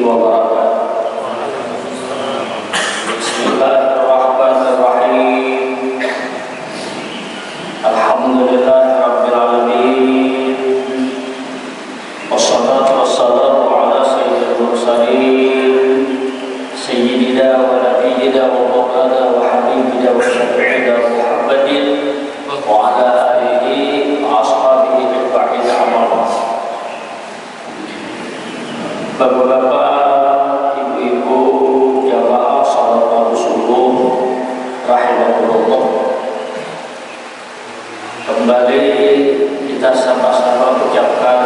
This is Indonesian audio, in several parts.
wabarakatuh. Bismillahirrahmanirrahim. Alhamdulillahirabbil alamin. Wassalatu wassalamu ala sayyidil mursalin sayyidina wa nabiyyina wa maulana wa habibina wa syafi'ina Muhammadin wa ala alihi wa ashabihi ajma'in. Bapak-bapak, ibu-ibu, jamaah salat subuh rahimahullah. Kembali kita sama-sama ucapkan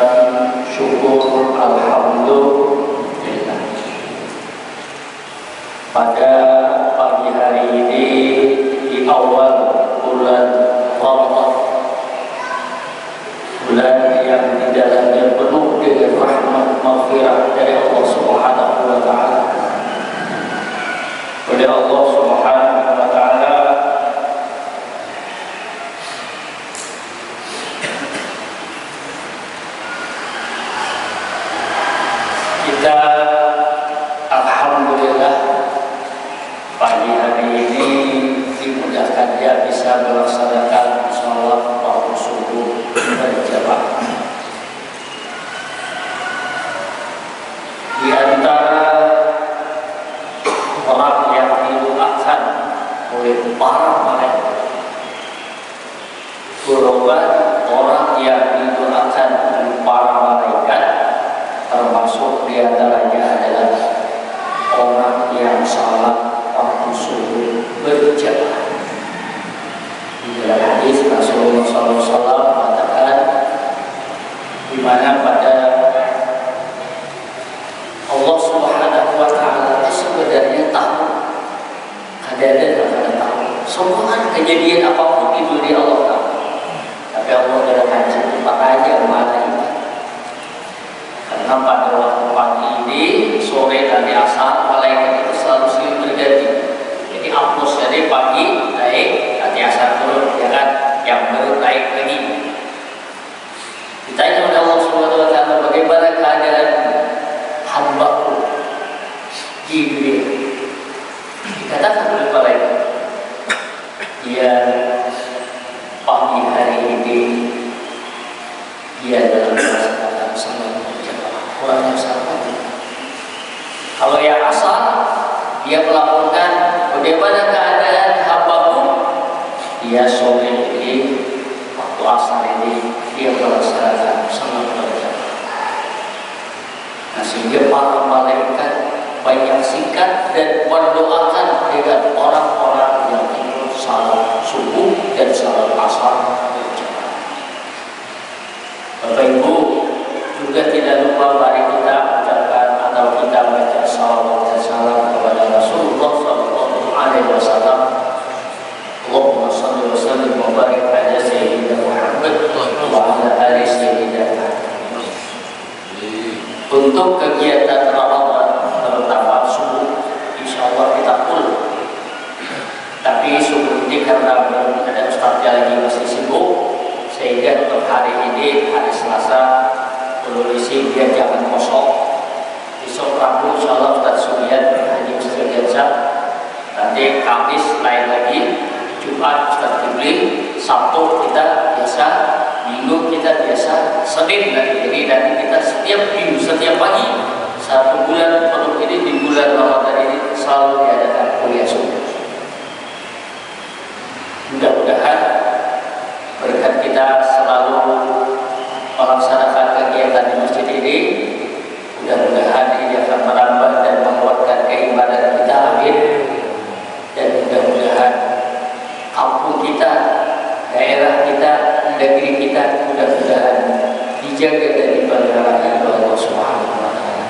syukur alhamdulillah. Pada pagi hari ini di awal bulan Ramadan, bulan yang di dalamnya penuh dengan rahmat maghfirah dari Allah Subhanahu wa taala. Oleh Allah Subhanahu wa taala kita alhamdulillah pagi hari ini dimudahkannya bisa melaksanakan salat waktu subuh berjamaah. Di antara orang yang didoakan oleh para malaikat, golongan orang yang didoakan oleh para malaikat, termasuk di antaranya adalah orang yang salat waktu subuh berjamaah. Di dalam hadis Rasulullah SAW mengatakan, di mana pada Allah Subhanahu wa taala itu sebenarnya tahu kadang-kadang ada tahu semua kejadian apapun di dunia Allah tahu, tapi Allah dalam hadis tempat aja malaikat. Karena pada waktu pagi ini, sore dan asar malaikat itu selalu silih berganti. Jadi hapus dari pagi naik, nanti asar turun, ya kan? Yang baru naik lagi. Ditanya oleh Allah Subhanahu wa taala, bagaimana keadaan hambaku di dunia? Dikatakan oleh malaikat, dia pagi hari ini dia dalam melaksanakan salat berjamaah. Orang yang salat. Kalau yang asal dia melaporkan bagaimana keadaan hambaku, dia sore ini waktu asar ini dia melaksanakan salat berjamaah. Nah, sehingga para malaikat banyak singkat dan mendoakan dengan orang-orang yang ikut salat subuh dan salat asar berjamaah. Bapak Ibu, juga tidak lupa mari kita ucapkan atau kita baca salawat dan salam kepada Rasulullah Sallallahu Alaihi Wasallam. Allahumma salli wa sallim wa barik ala Sayyidina Muhammad wa ala ali Sayyidina Muhammad. Untuk kegiatan Ramadan terutama subuh, insya Allah kita full. Tapi subuh ini karena belum ada ustadznya lagi masih sibuk, sehingga untuk hari ini hari Selasa polisi dia jangan kosong. Besok Rabu insya Allah Ustaz Subian Haji Ustaz Jansa. Nanti Kamis lain lagi, Jumat Ustaz Kibli, Sabtu kita biasa, Minggu kita biasa, Senin lagi. Jadi nanti kita setiap minggu, setiap pagi, satu bulan penuh ini di bulan Ramadan ini selalu diadakan kuliah subuh. Mudah-mudahan berkat kita selalu melaksanakan kegiatan di masjid ini, mudah-mudahan ini akan menambah dan menguatkan keimanan kita, amin. Dan mudah-mudahan kampung kita, daerah kita, negeri kita mudah-mudahan dijaga dan dipelihara oleh Allah Subhanahu wa taala.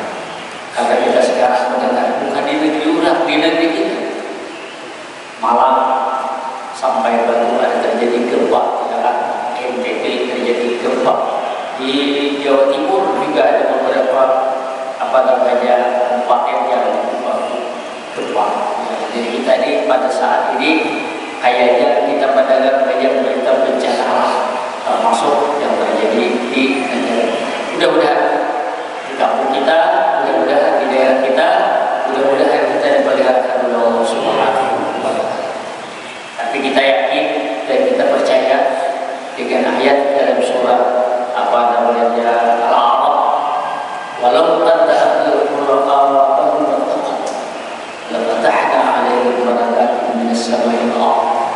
Karena kita sekarang mendengar bukan di negeri orang, di negeri kita. Malam sampai Batu ada terjadi gempa, ya kan? NTT terjadi gempa. Di Jawa Timur juga ada beberapa kabupaten yang gempa. Jadi kita ini pada saat ini kayaknya kita mendengar banyak berita bencana alam, termasuk yang terjadi di negara. Mudah-mudahan di kampung kita, mudah-mudahan di daerah kita walau anta ahlul qura amanu wattaqu la fatahna 'alaihim barakatin minas sama'i wal ardh.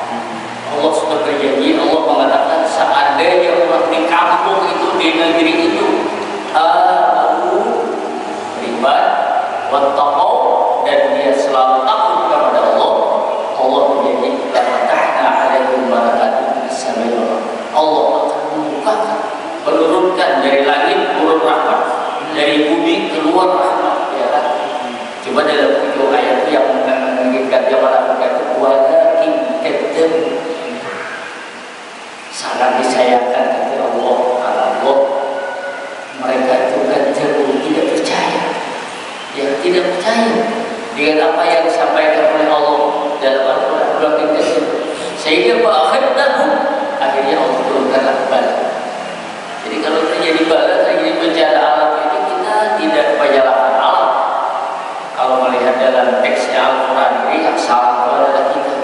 Allah sudah berjanji, Allah mengatakan seandainya orang di kampung itu, di negeri itu beriman, wattaqu, dan dia selalu takut kepada Allah, Allah berjanji la fatahna 'alaihim barakatin minas sama'i wal ardh. Allah akan membukakan, menurunkan dari langit turun rahmat, dari bumi keluar rahmat, ya kan? Coba dalam video ayat itu yang mengingatkan zaman Afrika itu walakin kadzdzab, sangat disayangkan kepada Allah, karena Allah mereka itu kadzdzab, tidak percaya, ya tidak percaya dengan apa yang disampaikan oleh Allah dalam Al-Quran, sehingga akhirnya Allah turunkan bala. Jadi kalau terjadi bala, terjadi bencana alam itu, kita tidak menyalahkan alam. Kalau melihat dalam teksnya Al-Quran ini, yang salah adalah kita.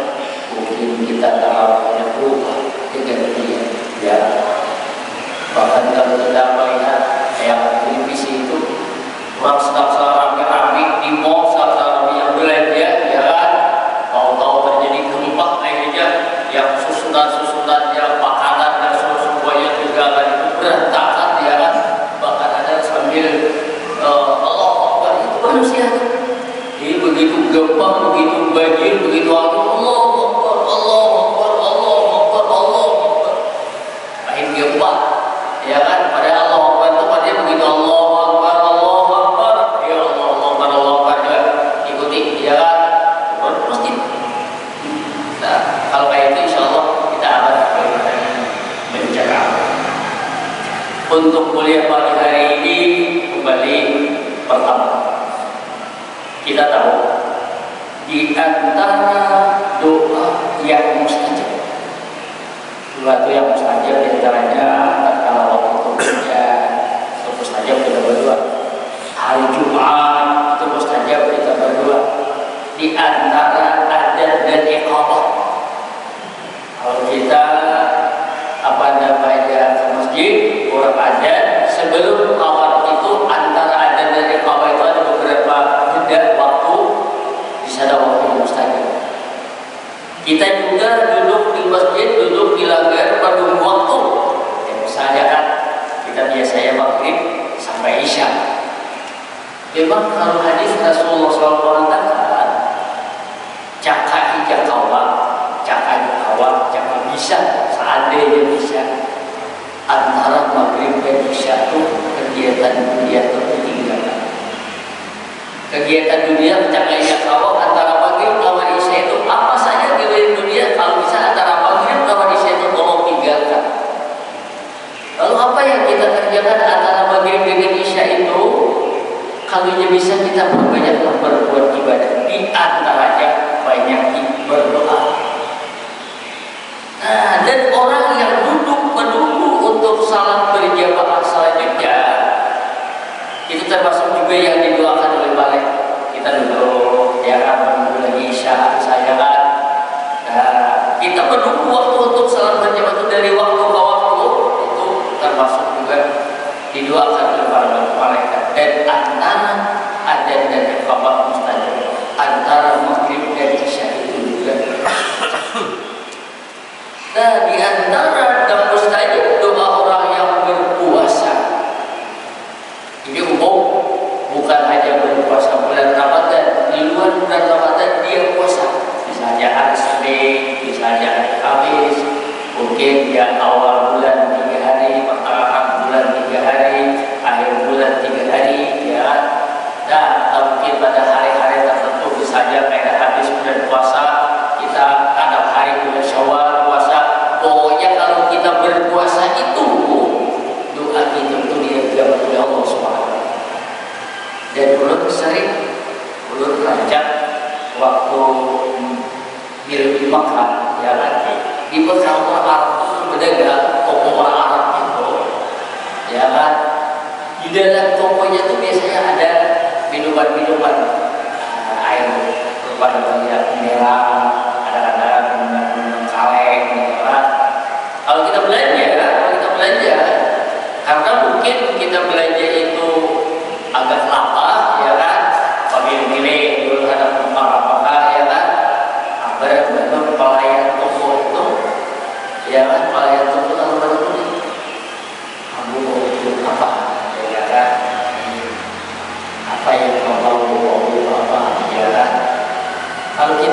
Mungkin kita terlalu banyak lupa dengan dia, ya. Bahkan kalau kita melihat yang televisi itu, orang sedang rame-rame di mall, rame yang belanja, ya kan? Tahu-tahu terjadi gempa, akhirnya yang susunan yang makanan dan semuanya juga itu berantakan, ya kan? Bahkan ada sambil Allah Akbar, itu manusia. Jadi begitu gempa, begitu banjir, begitu Allah Akbar, Allah Akbar, Allah Akbar, Allah Akbar. Akhirnya gempa, ya kan? Pada Allah Akbar itu pada begitu Allah Akbar, Allah Akbar, ya Allah Akbar, Allah Akbar, ya ikuti, ya kan? Pasti. Nah, kalau kayak itu insya Allah kita akan menjaga. Untuk kuliah pagi hari ini kembali pertama, kita tahu di antara doa yang mustajab, suatu yang mustajab di antaranya tatkala waktu bekerja itu mustajab kita berdoa, hari Jumat itu mustajab kita berdoa, di antara adzan dan iqamah. Kalau kita ke masjid, orang adzan, sebelum awal itu antara adzan dan iqamah itu ada beberapa jeda waktu, di sana waktu yang mustajab. Kita juga duduk di masjid, duduk di langgar menunggu waktu. Ya, misalnya kan kita biasanya maghrib sampai isya. Memang kalau hadis Rasulullah SAW mengatakan cakap bisa, seandainya bisa, antara maghrib dan isya itu kegiatan dunia tertinggalkan. Kegiatan dunia cakap antara maghrib lawan isya itu apa saja kegiatan dunia, kalau bisa antara maghrib lawan isya itu tolong tinggalkan. Lalu apa yang kita kerjakan antara maghrib dengan isya itu? Kalau bisa kita perbanyaklah berbuat ibadah, di antaranya banyak berdoa. Nah, dan orang yang duduk menunggu untuk salat berjamaah selanjutnya itu termasuk juga yang didoakan oleh balik. Kita duduk, ya kan, menunggu lagi isya, saya kan. Nah, kita menunggu waktu untuk salat berjamaah itu dari waktu ke waktu, itu termasuk juga didoakan oleh para malaikat. Dan antara adzan dan iqamah mustajab, antara maghrib dan isya itu juga. Nah, di antara dan mustajab doa orang yang berpuasa. Ini umum, bukan hanya berpuasa bulan Ramadan, di luar bulan Ramadan dia puasa. Misalnya hari Senin, misalnya hari Kamis, mungkin dia awal bulan 3 hari, pertengahan bulan 3 hari, akhir bulan 3 hari, ya. Nah, atau mungkin pada hari-hari tertentu, misalnya kayak habis bulan puasa, kita ada hari bulan Syawal puasa. Pokoknya kalau kita berpuasa itu, doa kita itu dijaga oleh Allah Subhanahu. Dan ulun sering, ulun rajak waktu di Makkah, ya kan, di Mekah orang Arab itu berdagang, toko orang Arab itu, ya kan, di dalam tokonya itu biasanya ada minuman-minuman, air berbagai merah, ada minuman kaleng, ya kan. Kalau kita belanja, karena mungkin kita belanja itu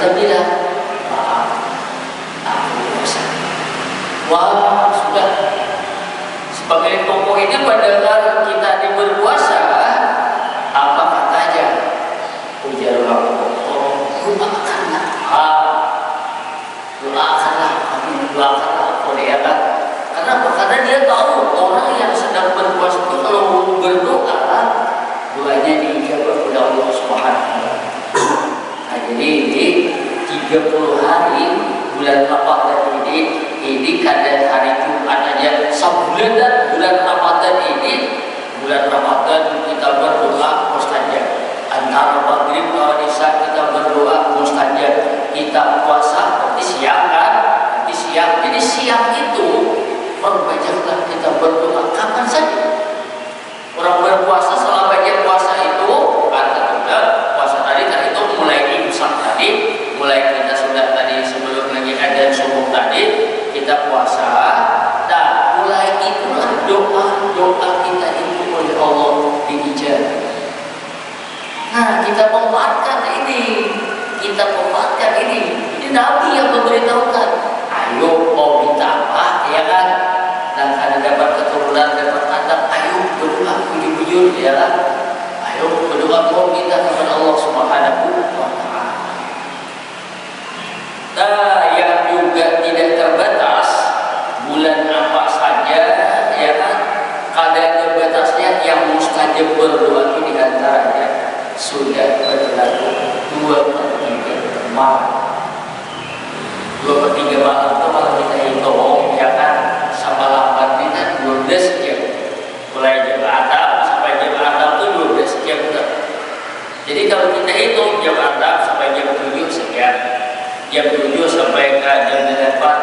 sudah bilang, maaf, aku bosan. Wah, sudah. Sebagai tokoh ini mendengar kita di berpuasa, apa katanya? Ujar Allah, doakanlah, doakanlah, kami doakanlah oleh Allah. Kenapa? Karena dia tahu orang yang sedang berpuasa itu kalau berdoa, doanya diijabah oleh Allah Subhanahu wa Ta'ala. Nah, jadi ini 30 hari bulan Ramadan ini kadang hari Jumat aja sebulan, dan bulan Ramadan ini, bulan Ramadan kita berdoa mustajab. Antara maghrib ke isya kita berdoa mustajab. Kita puasa berarti siang kan? Nanti siang. Jadi siang itu perbanyaklah kita berdoa kapan saja. Orang berpuasa selama dia puasa itu kata juga puasa tadi kan itu mulai imsak tadi, mulai kita sudah tadi sebelum lagi adzan subuh tadi kita puasa. Nah, mulai itulah doa kita itu oleh Allah diijabah. Nah, kita memanfaatkan ini, Ini Nabi yang memberitahukan. Ayo mau minta apa, ya kan? Dan ada dapat keturunan, dapat anak, ayo berdoa bujur-bujur, ya kan? Ayo berdoa mau minta kepada Allah Subhanahu wa Ta'ala. Nah, yang juga tidak terbatas bulan apa saja, ya kan? Kadar terbatasnya yang mustajab berdoa itu diantaranya sudah berlaku 2/3 malam. 2/3 malam itu kalau kita hitung, ya kan, sama lambat ini kan 12 jam. Mulai jam 6 sampai jam 6 itu 12 jam. Jadi kalau kita hitung jam 6 sampai jam 7 sekian, jam 7 sampai ke jam 8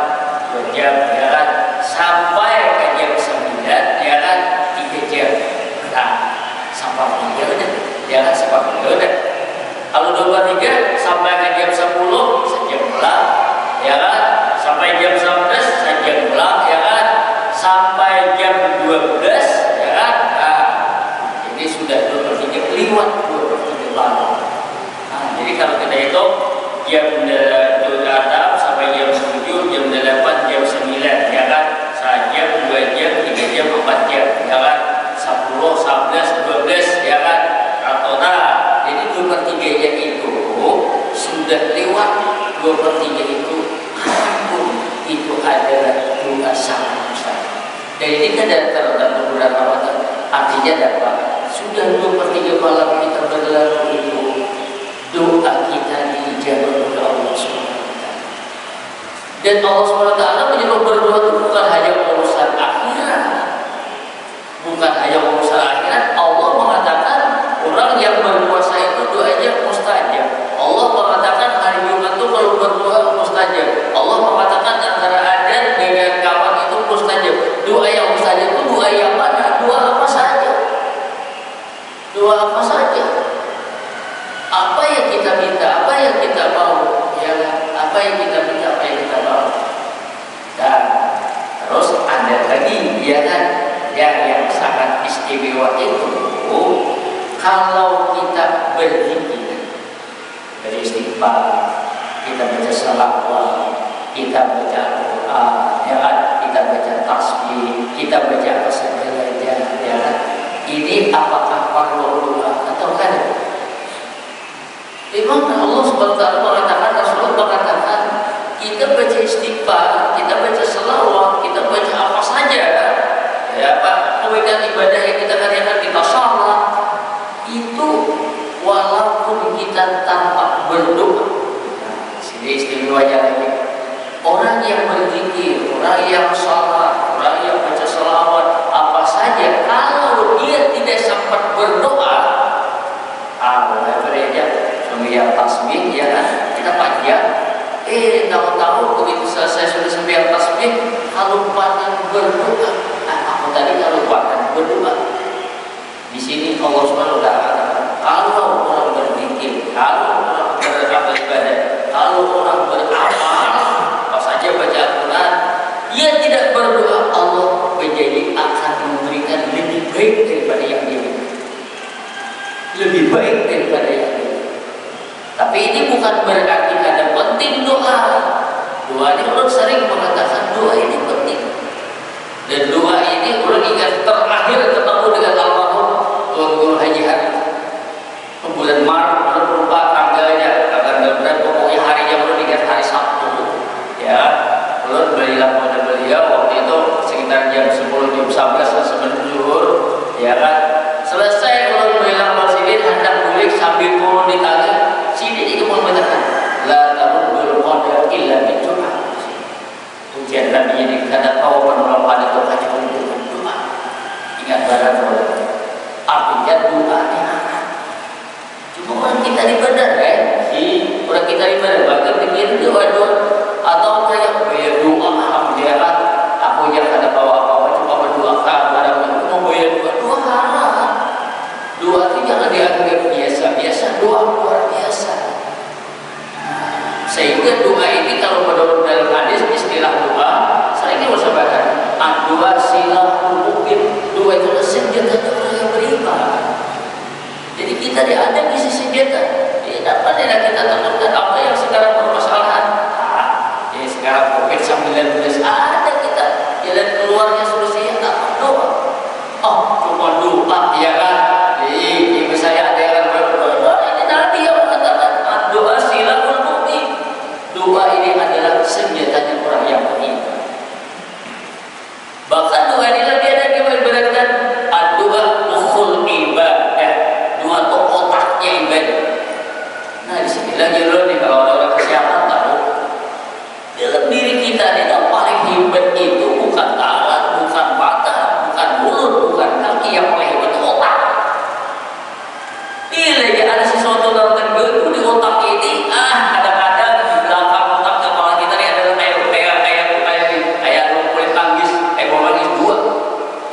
2 jam, ya kan, sampai ke jam 9, ya kan, 3 jam. Nah, sampai 3 udah, ya kan, sampai 3 udah. Kalau 2/3 sampai ke jam 10 sejam pulang, ya kan, sampai jam 11 sejam pulang, ya kan, sampai jam 12, ya kan. Nah, ini sudah 2/3 lewat 2/3 malam. Nah, jadi kalau kita hitung jam 6 sampai jam 7, jam 8, jam 9, ya kan, sejam, 2 jam, 3 jam, 4 jam, ya kan, 10, 11, 12, ya kan, atau jadi 2/3-nya itu sudah lewat. 2/3 itu apapun itu adalah doa sangat besar. Dan ini kan dalam bulan Ramadan, artinya dapat sudah 2/3 malam kita berlalu itu, doa kita diijabah oleh Allah Subhanahu wa Ta'ala. Dan Allah Subhanahu wa Ta'ala menyuruh berdoa itu bukan hanya urusan akhirat, bukan hanya urusan akhirat. Allah mengatakan orang yang berpuasa itu doanya mustajab. Allah mengatakan hari Jumat itu kalau berdoa mustajab. Allah mengatakan antara adzan dengan kawan itu mustajab. Doa yang mustajab itu doa yang mana? Doa apa saja. Doa apa saja. Apa yang kita minta, apa yang kita mau, ya, apa yang kita minta, apa yang kita mau. Dan terus ada lagi, ya kan, yang sangat istimewa itu kalau kita berzikir, beristighfar, kita baca selawat, kita baca doa, ya kan, kita baca tasbih, kita baca apa saja, ya kan. Ini apakah perlu doa atau kan? Memang Allah Subhanahu wa Ta'ala mengatakan, Rasulullah mengatakan, kita baca istighfar, kita baca selawat, kita baca apa saja, ya Pak, kebaikan ibadah yang kita kerjakan, kita salat itu walaupun kita tanpa berdoa. Nah, sini istimewanya lagi. Orang yang berzikir, orang yang salat, orang yang baca selawat, apa saja, kalau dia tidak sempat berdoa, mereka sembahyang tasbih, ya kan, kita panjang. Tahu-tahu begitu selesai sudah sembahyang tasbih, kalau lupakan berdoa. Aku tadi kalau lupakan berdoa. Di sini Allah Subhanahu wa Ta'ala, kalau orang berzikir, kalau orang beramal ibadah, kalau orang beramal, apa saja baca Al-Quran, dia tidak berdoa, Allah menjadi akan memberikan lebih baik daripada yang dia minta. Lebih baik daripada yang dia minta. Tapi ini bukan berarti ada penting doa. Doa ini ulun sering mengatakan doa ini penting. Dan doa ini ulun ingat terakhir ketemu dengan almarhum Tuan Guru Haji Harith bulan Maret, ulun lupa tanggalnya, tanggal berapa, pokoknya harinya ulun ingat hari Sabtu. Ya, ulun belilah pada beliau waktu itu sekitar jam 10 jam 11 sebelum zuhur, ya kan. Selesai ulun belilah masjid hendak balik sambil turun di tangga. Sini itu mengatakan la taruddul qadar illa bidu'a. Ujian Nabi ini kada tahu penolong pada doa dengan doa. Ingat barang artinya doa ini akan. Cuma orang kita di benar orang kita di benar bahkan pikir doa atau kayak doa alhamdulillah aku yang kada bawa apa-apa cuma berdoa barang itu mau doa haram. Doa itu jangan dianggap biasa-biasa, doa luar biasa. Sehingga doa ini kalau menurut dalam hadis istilah doa, saya ingin sampaikan, doa silahul mukmin. Doa itu adalah senjata orang yang beriman. Jadi kita ada isi senjata. Tidak pernah kita takutkan apa yang sekarang bermasalahan. Ya sekarang COVID-19 ada kita jalan keluarnya solusinya tak doa. Cuma doa ya kan. Ibu saya ada yang berdoa. Ini Nabi yang mengatakan doa silahul mukmin. Doa ini adalah senjatanya orang yang beriman. Bahkan doa ini lebih ada diibaratkan doa ukhul ibadah. Doa itu otaknya ibadah. Nah di sini lagi nih kalau ada orang kesehatan tahu dalam diri kita ini yang paling hebat itu bukan tangan, bukan mata, bukan mulut, bukan kaki. Yang paling hebat itu otak. Bila ada sesuatu yang terganggu di otak ini, kadang-kadang di belakang otak kepala kita ini adalah kayak kulit tangkis, bola tangkis dua.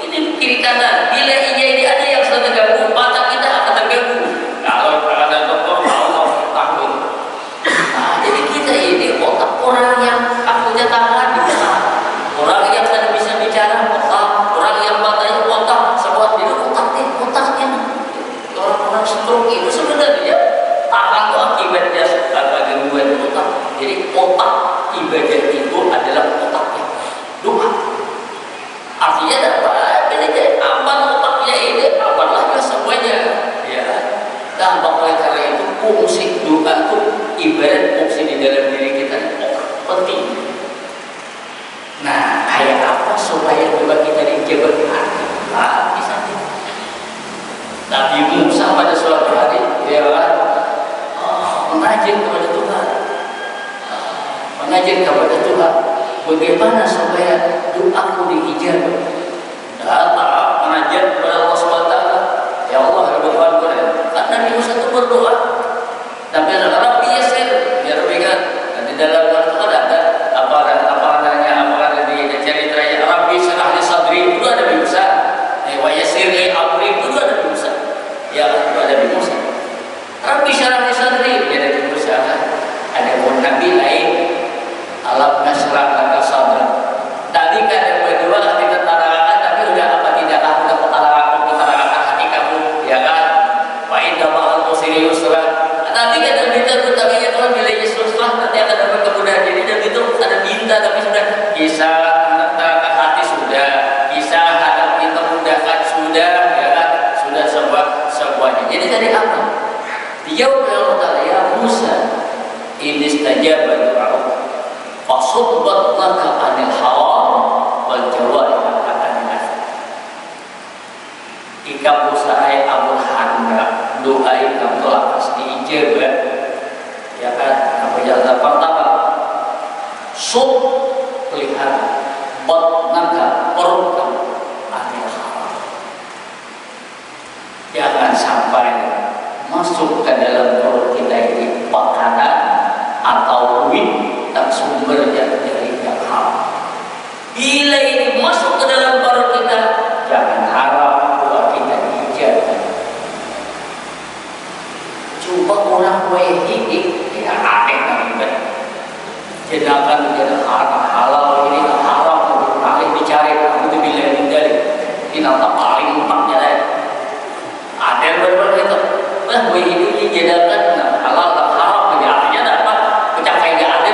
Ini kiri kanan. Bila ini ada yang sedang terganggu, mata kita akan terganggu. Kalau ada dokter mau takut. Nah, jadi kita ini otak orang yang kakunya tangan di otak, orang yang tidak bisa bicara otak, orang yang matanya otak, semua itu otaknya. Orang-orang stroke itu sebenarnya tangan itu akibatnya gangguan otak. Jadi otak ibadah itu adalah otaknya doa. Artinya dapat aman otaknya ini apalah semuanya. Ya, gampang oleh karena itu fungsi doa itu ibarat fungsi di dalam diri kita penting. Nah, kayak apa supaya doa kita dijawab? Bisa. Nabi Musa pada suatu hari dia mengajar kepada Tuhan, bagaimana supaya doaku diijabah. Datang mengajar kepada Allah SWT. Ya Allah, ya Tuhan, karena Nabi Musa itu berdoa. Tapi Rabbi yasir, ya Rabbi kan. Dan di dalam Al-Quran ada apa namanya di ceritanya Rabbi syrah li sadri itu ada Nabi Musa. Wa yasir li amri itu ada Nabi Musa. Ya itu ada Nabi Musa. Rabbi syrah li sadri ya Nabi Musa. Ada pun Nabi lain alam nasrah laka sadra. Tadi kan ada berdua kita terangkan, tapi udah apa tidakkah udah keterangkan hati kamu, ya kan? Wa inna ma'al usri yusra. Tapi kan berita utamanya Tuhan bila Yesus nanti akan dapat kemudahan. Jadi dan itu ada minta tapi sudah bisa terangkan hati sudah, bisa hadap kita mudahkan sudah, ya kan? Sudah semuanya. Jadi tadi apa? Dia berkata ya Musa, ini istajaba doa. Fasubbat laka anil haram wal jawari anil asal. Ika musahai Abu Handa doai kamu telah pasti ijabah. Ya kan? Apa jalan pertama? Sub pelihara bat naga perut kamu anil haram. Jangan sampai masuk ke dalam perut kita ini makanan atau duit tak sumbernya dari yang haram. Bila ini masuk ke dalam perut kita, jangan harap doa kita diijabah. Coba orang ini tidak aneh kan? Sedangkan tidak halal ini haram, paling dicari itu bila tinggali. Ini tak paling empatnya lah. Ada yang berbuat itu. Ini jadikan halal tak haram, jadi artinya dapat pecah kayak ada.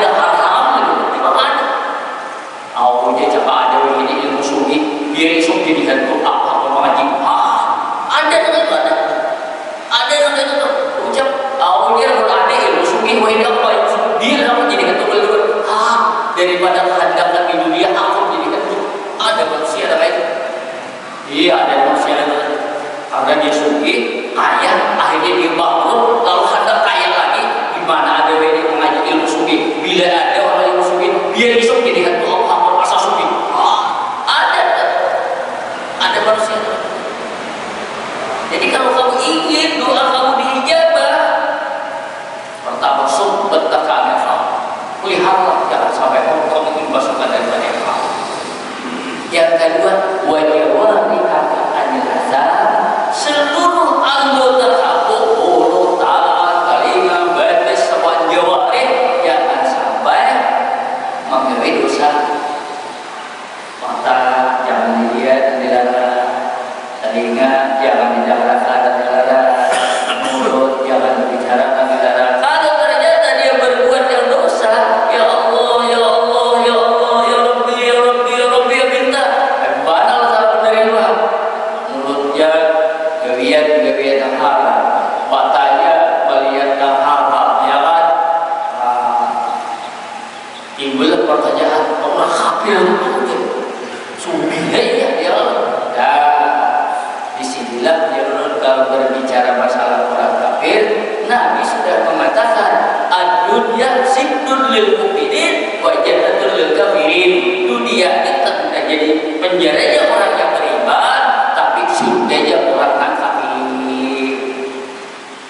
lil mukminin wa jannatul lil kafirin. Dunia itu jadi penjaranya orang yang beriman, tapi surganya orang yang kafir.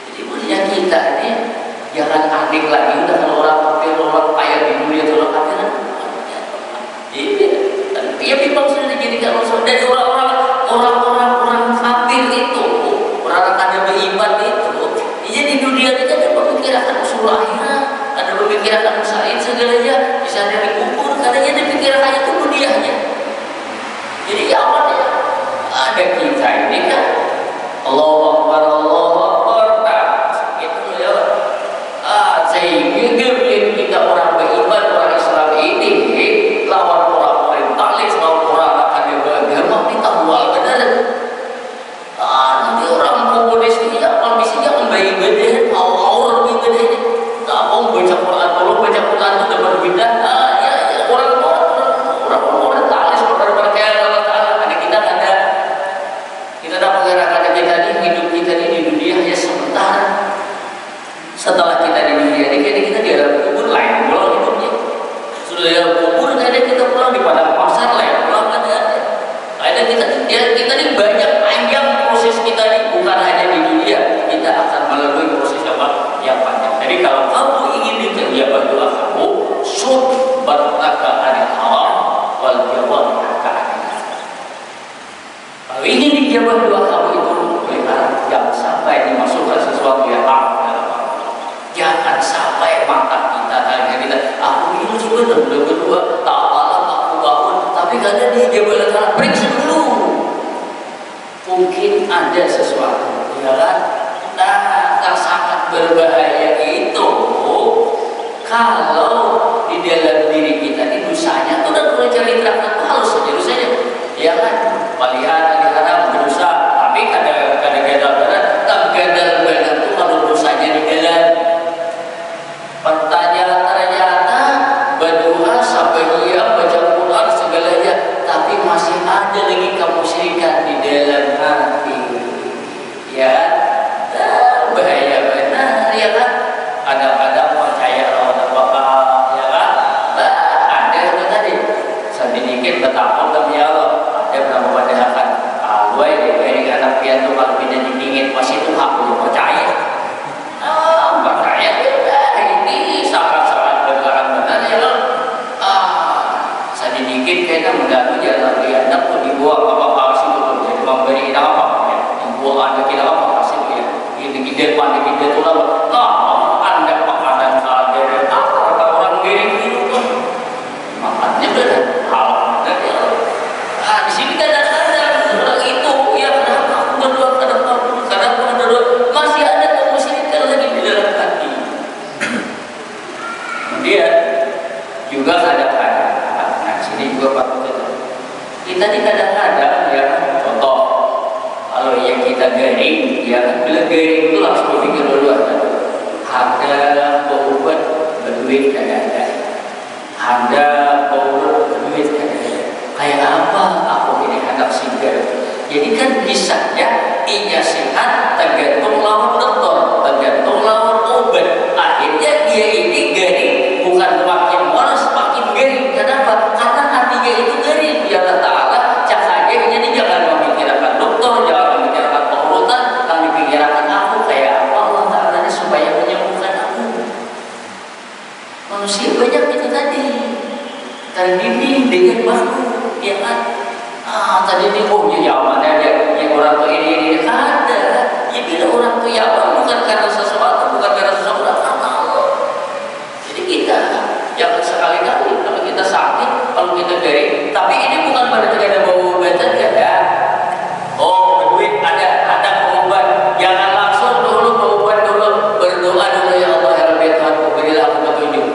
Jadi mulia kita ini jangan aneh lagi udah kalau orang kafir, orang kaya di dunia orang kafir. Iya, memang sudah dijadikan musuh dari orang kafir itu, orang ada beriman itu. Iya di dunia ini kan ada pemikiran usul akhirat, ada pemikiran usahain segalanya, bisa ada dikubur, katanya ada pikiran itu dunianya. Jadi awalnya ada kita ini kan, Allahu Akbar, itu ya. Sehingga kita orang beriman, orang Islam ini lawan orang talis, lawan orang agama kita buat benar. Nanti orang komunis ini apa misinya membaik gede, awal lebih gede ini. Tak mau baca Quran, kalau baca Quran itu dapat beda. Ya orang talis orang kayak Allah Taala. Ada kita ada penggerakan kita ini, hidup kita ini di dunia hanya sebentar. Setelah kita di dunia ini kita di dalam kubur lain pulang hidupnya. Sudah di dalam kubur ada kita pulang di padang pasar lain pulang ada. Ada kita ini banyak panjang proses kita ini, bukan hanya di dunia, kita akan melalui proses yang panjang. Jadi kalau kamu ingin diterima doa kamu, sud baraka anil haram wal jawab ka anil. Kalau ingin dijawab doa kamu itu jangan sampai dimasukkan sesuatu yang haram dalam hati. Jangan sampai mata kita tanya kita, aku ini sudah berdoa, tak apalah aku bangun, tapi kadang dijawab Allah periksa dulu. Mungkin ada sesuatu, ya kan? Nah, sangat berbahaya itu kalau di dalam diri kita ini dosanya itu udah mulai cari terang itu halus saja dosanya, ya kan? Melihat diharap berusaha, tapi kadang-kadang itu kalau dosanya di dalam pertanyaan ternyata berdoa sampai dia baca Quran segalanya, tapi masih ada lagi kemusyrikan di dalam hati, ya bahaya benar, ya kan? Kadang-kadang percaya lawan bapak, ya kan? Ada itu tadi sedikit betapa kami ya Allah ada berapa padahal kalau dari anak pian tuh kalau pindah dingin masih tuh aku percaya ini sangat-sangat berlarang benar ya Allah. Sedikit kayaknya mengganggu jalan dia anak pun dibuang apa sih itu jadi memberi apa ya dibuang ada kita apa sih itu ya gede itu lah anda makanan ada orang giring itu kan makannya benar hal benar ya. Di sini kadang-kadang orang itu ya kenapa aku berdoa kadang berdoa masih ada kemusyrikan lagi di dalam hati. Kemudian juga kadang-kadang sini juga patut kita di kadang-kadang ya contoh kalau yang kita garing ya bila garing itu langsung berpikir dulu ada obat berduit ada obat berduit kayak apa aku ini anak singgah. Jadi kan bisanya inya sehat tergantung lawan dokter, tergantung lawan obat. Akhirnya dia ini garing bukan makin waras makin garing. Kenapa? Karena hatinya itu garing. Ya Allah Ta'ala cahaya jadi jangan memikirkan dokter, jangan memikirkan pengurutan, tapi memikirkan aku kayak apa Allah Ta'ala ini supaya menyembuhkan aku. Manusia banyak itu tadi terdidik dengan baku, ya kan? Tadi ini nyaman ada yang orang tua ini ada. Ya bila orang tua nyaman bukan karena sesuatu, bukan karena sesuatu, karena Allah. Jadi kita jangan sekali-kali kalau kita sakit, kalau kita garing, tapi ini bukan berarti ada bau obatan ya. Oh, berduit ada obat. Jangan langsung dulu berobat dulu, berdoa dulu ya Allah ya Rabbi Tuhanku, berilah aku petunjuk.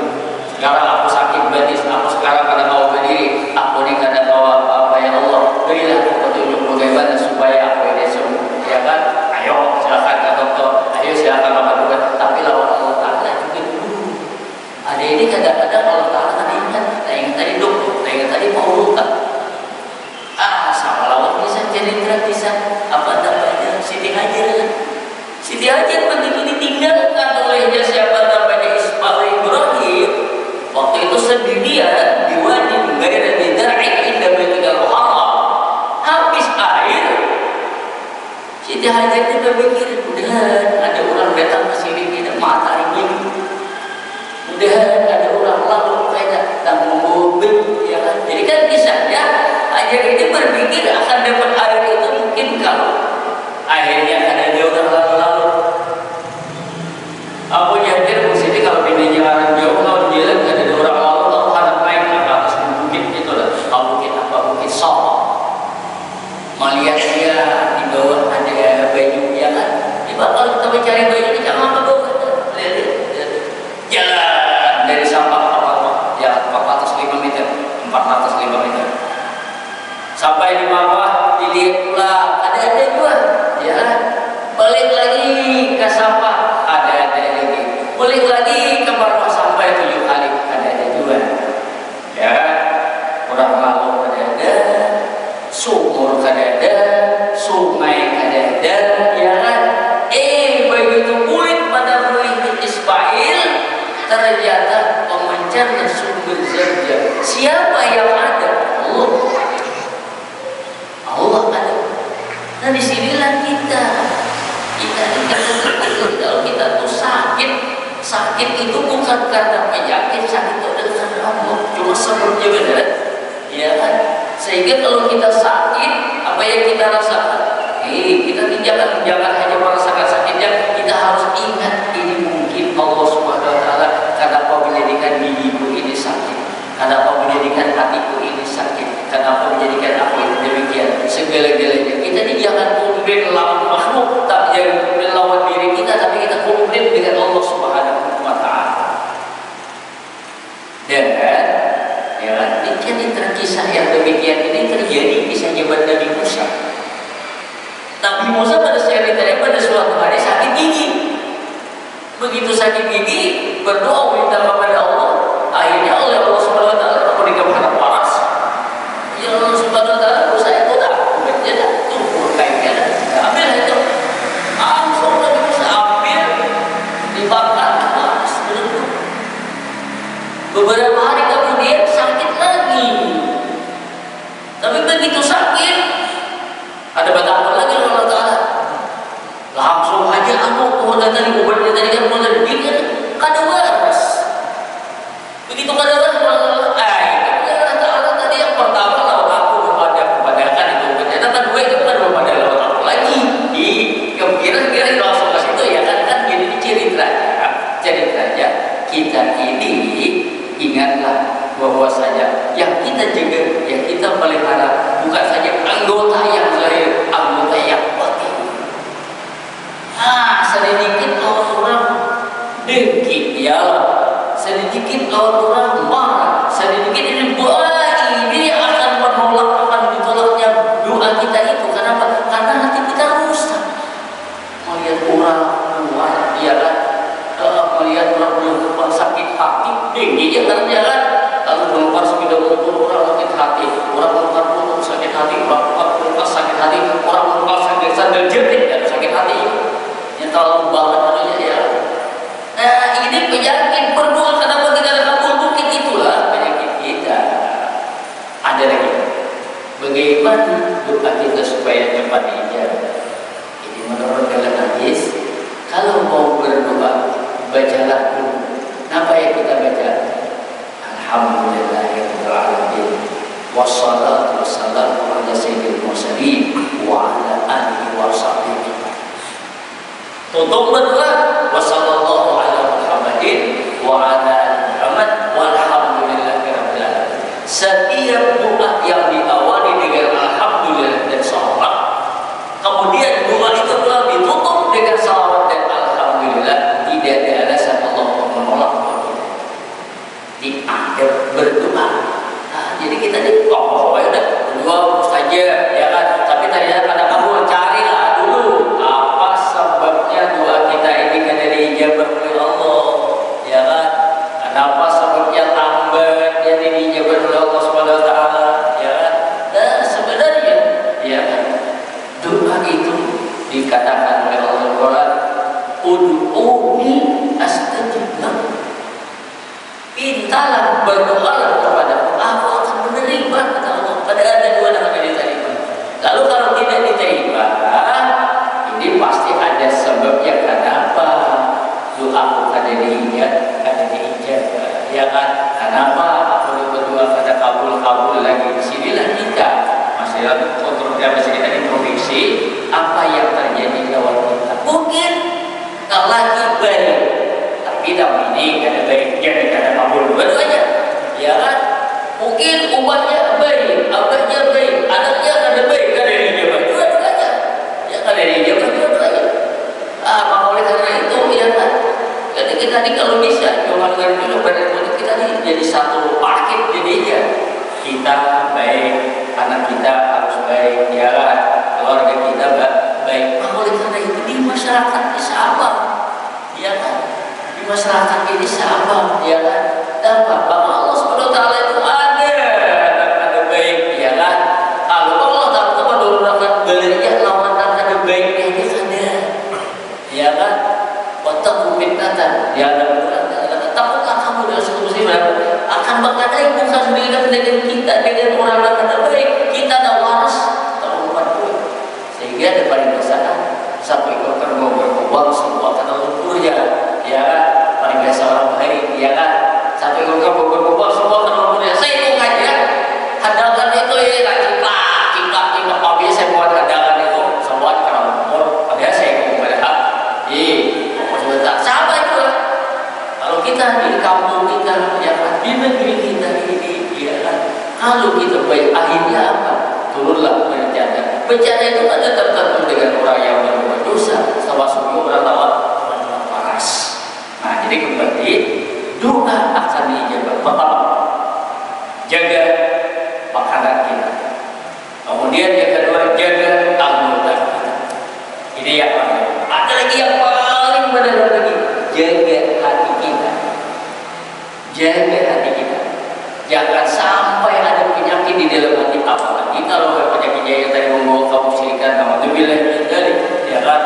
Sekarang aku sakit batis, aku sekarang kadang mau berdiri, aku ini kadang bawa apa ya Allah, berilah aku petunjuk bagaimana supaya aku ini sembuh. Ya kan? Ayo silakan ke dokter. hajat kita mikir, mudah ada orang datang ke sini tidak mata ini, mudah ada orang lalu kayak tak mobil, ya kan? Jadi kan bisa ya, hajat ini berpikir akan dapat air itu mungkin kalau akhirnya ada orang lalu. Aku yakin sini kalau di jalan jauh, kalau di jalan ada orang lalu, kalau harap naik ke atas bukit itu lah, bukit apa bukit Sok. Melihat dia di bawah ada banyu, ya kan? Kalau kita mencari banyu ini jangan ke bawah, jalan dari Sabang ya 405 meter, 405 meter sampai di bawah dilihat pula ada dua, ya balik lagi ke Sabang ada lagi, balik lagi ke bawah sampai 7 kali ada dua, ya kurang lalu ada sumur ada sungai ada, ya kan? Begitu kulit pada Ruih Ismail ternyata pemancarnya sumber zat. Siapa yang ada? Allah ada. Nah disinilah kita kalau kita tuh sakit itu bukan karena penyakit, sakit itu adalah karena Allah, cuma sebabnya benar, ya kan? Sehingga kalau kita sakit, apa yang kita rasakan? Kita jangan hanya merasakan sakitnya, kita harus ingat ini mungkin Allah Subhanahu Wa Taala kenapa menjadikan gigiku ini sakit, kenapa menjadikan hatiku ini sakit, kenapa menjadikan aku ini demikian, segala-galanya. Kita jangan komplain lawan makhluk, tak jangan komplain lawan diri kita, tapi kita komplain dengan Allah Subhanahu Wa Taala. Dan ya, jadi terkisah yang demikian ini terjadi kisah zaman Nabi Musa. Nabi Musa pada suatu hari sakit gigi. Begitu sakit gigi, berdoa minta kepada Allah. Akhirnya oleh Allah Subhanahu Wa Taala memberikan harap waras. Ya Allah Subhanahu Wa Taala, saya itu tak bekerja, tumpul kainnya, ambil itu. Langsung Nabi Musa ambil, dibakar, waras begitu. Beberapa hari kemudian sakit lagi. Tapi begitu sakit, ada batang lagi Allah Taala. Langsung aja tadi obatnya tadi kan mulai begini, kada waras. Begitu kada waras, Allah Taala tadi yang pertama lawan aku kepada itu obatnya. Kedua itu kan kepada lawan aku lagi. Kira-kira langsung ke situ ya kan gini ceritanya kita ini ingatlah bahwasanya yang kita jaga, yang kita pelihara bukan saja anggota yang zahir, anggota yang batin. Sedikit orang dengki, ya, sedikit orang marah, sedikit ini yang akan menolak, akan ditolaknya doa kita itu. Kenapa? Karena hati kita rusak. Melihat orang keluar, ya kan? Melihat orang keluar sakit hati, dengki ya ternyata. Lalu keluar sepeda motor orang sakit hati, orang keluar motor sakit hati, orang keluar sakit hati, orang keluar sakit sandal jepit dan sakit hati. Yang terlalu banget aja ya. Ini penyakit berdoa kenapa tidak ada kabul, mungkin itulah penyakit kita. Ada lagi. Bagaimana doa kita supaya cepat dijawab? Ini menurut dalam hadis, kalau mau berdoa bacalah dulu. Apa yang kita baca? Alhamdulillahirabbil alamin. Wassalatu wassalamu ala sayyidil mursalin wa ala alihi wa sahbihi. Tutup berdoa wassallallahu ala Muhammadin wa ala ali Muhammad walhamdulillahirabbil alamin. Setiap doa yang diawali dengan alhamdulillah dan salawat, kemudian doa itu telah ditutup dengan salawat dan alhamdulillah, tidak ada alasan Allah menolak doa kita. Dianggap berdoa. Jadi kita udah berdoa saja, ya kan? Tapi ternyata pada kamu carilah dulu apa sebabnya doa kita ini kada dijawab oleh Allah, ya kan? Kenapa sebabnya lambat jadi dijawab oleh Allah Subhanahu Wa Taala, ya kan? Dan sebenarnya, ya kan? Doa itu dikatakan oleh Allah Al-Quran, ud'uuni astajib lakum. Mintalah, berdoalah kepada aku akan menerima, kata Allah. Pada ada dua nama yang diterima. Lalu kalau tidak diterima, ini kita ini ada baik, jangan ada kabul dua-duanya, ya kan? Mungkin umatnya baik, abahnya baik, anaknya ada baik, kan ada yang baik, dua-duanya, ya kan ada yang baik dua-duanya. Maka oleh karena itu, ya kan? Jadi kita ini kalau bisa, cuma dengan itu berarti kita ini jadi satu paket jadinya. Kita baik, anak kita harus baik, ya kan? Keluarga kita baik. Maka oleh karena itu di masyarakat ini sabar, ya kan? Di masyarakat ini sabar, ya kan? Dapat bahwa Allah Subhanahu Wa Taala itu ada baik, ya kan? Kalau Allah Taala itu menurunkan beliau lawan ada baiknya dia ada, ya kan? Wattaqu fitnatan, ya kan? Takutlah kamu dengan suatu musibah akan mengadai bukan dengan kita dengan orang yang ada baik, kita ada waras sehingga ada paling besar satu ekor kerbau berkubang semua kata lumpurnya, ya kan? Paling biasa orang baik, ya kan? Satu ekor kerbau berkubang semua kata lumpurnya. Saya itu ngajar hadangan itu ya ciplak apa biasa buat hadangan itu semua karena lumpur. Padahal saya itu kepada sebentar sama itu lah. Kalau kita di kampung kita, ya kan? Di negeri kita ini, ya kan? Kalau kita baik akhirnya apa? Turunlah bencana. Bencana itu ada tertentu dengan orang yang berbuat dosa, termasuk orang lawan paras. Nah, jadi kembali doa akan dijawab. Pertama, jaga makanan kita. Kemudian yang kedua, jaga anggota kita. Ini yang paling. Ada lagi yang paling mendalam lagi, jaga hati kita. Jaga hati kita. Jangan sampai ada penyakit di dalam hati, apalagi kalau penyakitnya yang tadi membawa kamu syirikan, kamu bilang dari, ya kan?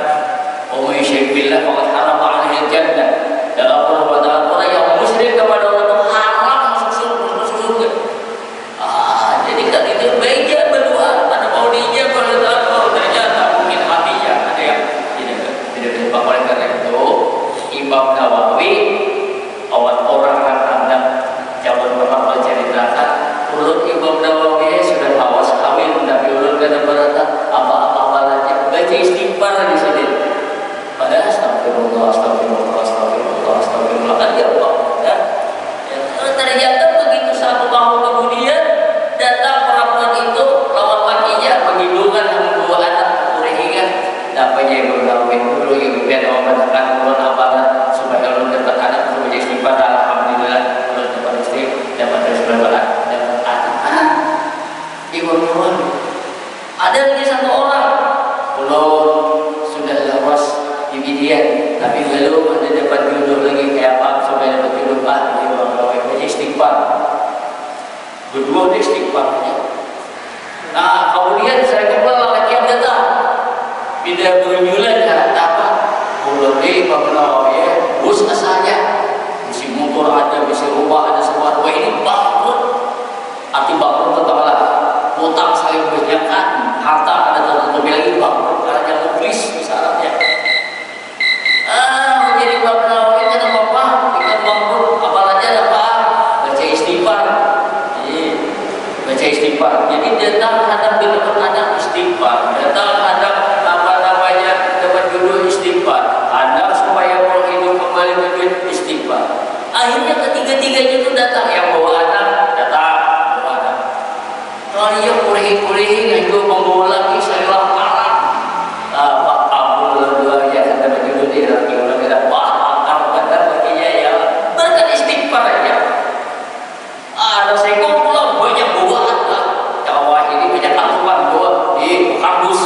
Umay syirbillah faqad haram 'alaihi jannah. Dalam perbuatan orang yang musyrik kepada Allah itu haram masuk surga. Jadi kan itu baiknya berdoa, ada maudinya kalau ternyata mungkin hatinya ada yang tidak berjumpa. Oleh karena itu Imam Nawawi orang anak zaman pertama ceritakan ulun Imam Nawawi sudah awas kawin tapi ulun kena berata apa-apa baca istighfar di sini. Padahal astagfirullah kan ya Allah, ya. Ternyata begitu satu tahun kemudian datang perempuan itu lawan lakinya menghidungkan dua anak kurehingan dapatnya Imam Nawawi dulu yang biar mengatakan ulun apalah supaya ulun dapat anak untuk baca istighfar. Alhamdulillah ulun dapat istri, dapat berapa dapat anak. Imam Nawawi ada lagi satu orang ulun sudah lawas di bidian tapi belum ada dapat jodoh lagi kayak apa supaya dapat jodoh Imam Nawawi baca istighfar berdua dia istighfarnya. Nah kemudian saya kembali lagi yang datang tidak berjualan kata apa ulun Imam Nawawi bus asalnya misi motor ada, misi rumah ada, semua. Wah ini bangkrut. Arti bangkrut tetaplah utang saling berjanjikan, harta ada tertentu lagi bangkrut karena yang muflis misalnya. Menjadi Imam Nawawi kata bapak, ikan bangkrut apalagi ada apa? Baca istighfar. Baca istighfar. Jadi datang hadap dengan anak istighfar, datang hadap apa namanya dapat jodoh istighfar, hadap supaya kalau hidup kembali ke istighfar. Akhirnya ketiga-tiganya itu datang, yang bawa anak datang, bawa anak. Kalau dia kurehi-kurehi, itu membawa lagi saya parah. Pak Abdul dua aja kata begitu dia lagi orang kita angkat badan baginya ya berkat istighfar aja. Ada sekor pula banyak bawa anak. Jawa ini banyak asuhan bawa di kardus,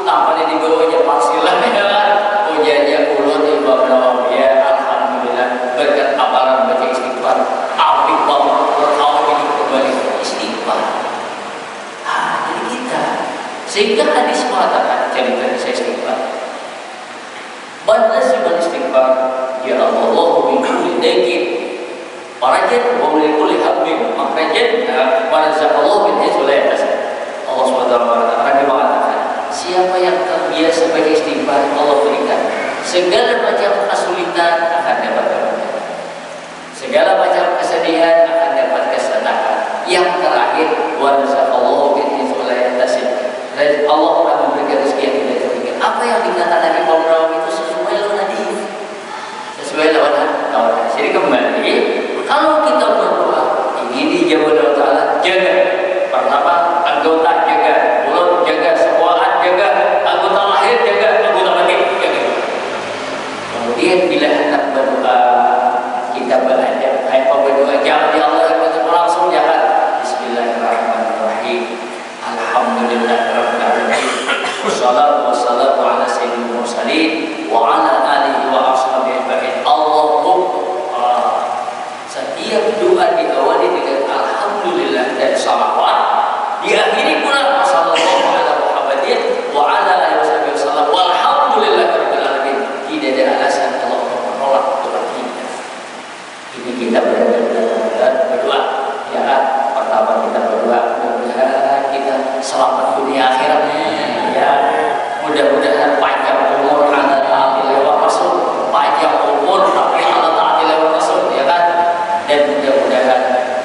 tanpa di bawahnya pasilah ya kan. Ujiannya ulun Imam Nawawi ya alhamdulillah berkat amalan baca istighfar api banget berkawin hidup kembali istighfar. Jadi kita sehingga hadis mengatakan cerita saya istighfar badnasibal istighfar ya Allah min kulli daikin parajan wa min kulli habbin makhrajan wa razaqallahu min haythu la yahtasib. Allah Subhanahu wa taala mengatakan siapa yang terbiasa baca istighfar Allah berikan segala macam kesulitan akan dapat kemudahan, segala macam kesedihan akan dapat kesenangan. Yang terakhir warzaqallahu min haytsu la yahtasib. Allah akan memberikan rezeki yang tidak terhingga. Apa yang dikatakan Imam Nawawi itu sesuai dengan hadis, sesuai dengan hadis. Jadi kembali, kalau kita berdoa ini dijawab Allah Ta'ala, jaga pertama anggota jaga, mulut jaga, semua jaga, anggota lahir jaga, anggota batin jaga. Kemudian bila hendak berdoa, kita beradab. Apa berdoa? Jangan ya Allah langsung jahat. Bismillahirrahmanirrahim. Alhamdulillahirabbil alamin. Wassalatu wassalamu ala sayyidil mursalin wa ala alihi wa ashabihi ajma'in. Setiap doa diawali dengan alhamdulillah dan salawat, diakhiri pula sallallahu ala Muhammadin wa ala alihi wasallam walhamdulillahirabbil alamin. Tidak ada alasan Allah menolak doa kita. Ini kita benar-benar berdoa. Ya, pertama kita berdoa mudah-mudahan kita selamat dunia akhirat. Ya, mudah-mudahan panjang umur Allah taati lewat Rasul, panjang umur tapi Allah taati lewat Rasul, ya kan? Dan mudah-mudahan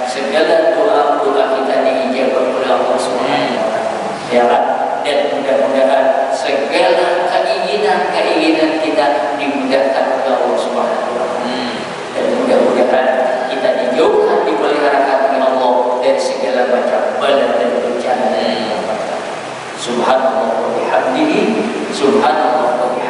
segala doa-doa kita diijabah oleh Allah Subhanahu wa taala. Ya kan? Dan mudah-mudahan segala keinginan kita dimudahkan oleh Allah Subhanahu wa taala. Dan mudah-mudahan kita dijauhkan, dipeliharakan oleh Allah dari segala macam bala dan bencana. Subhanallah wa bihamdihi, subhanallah wa bihamdihi.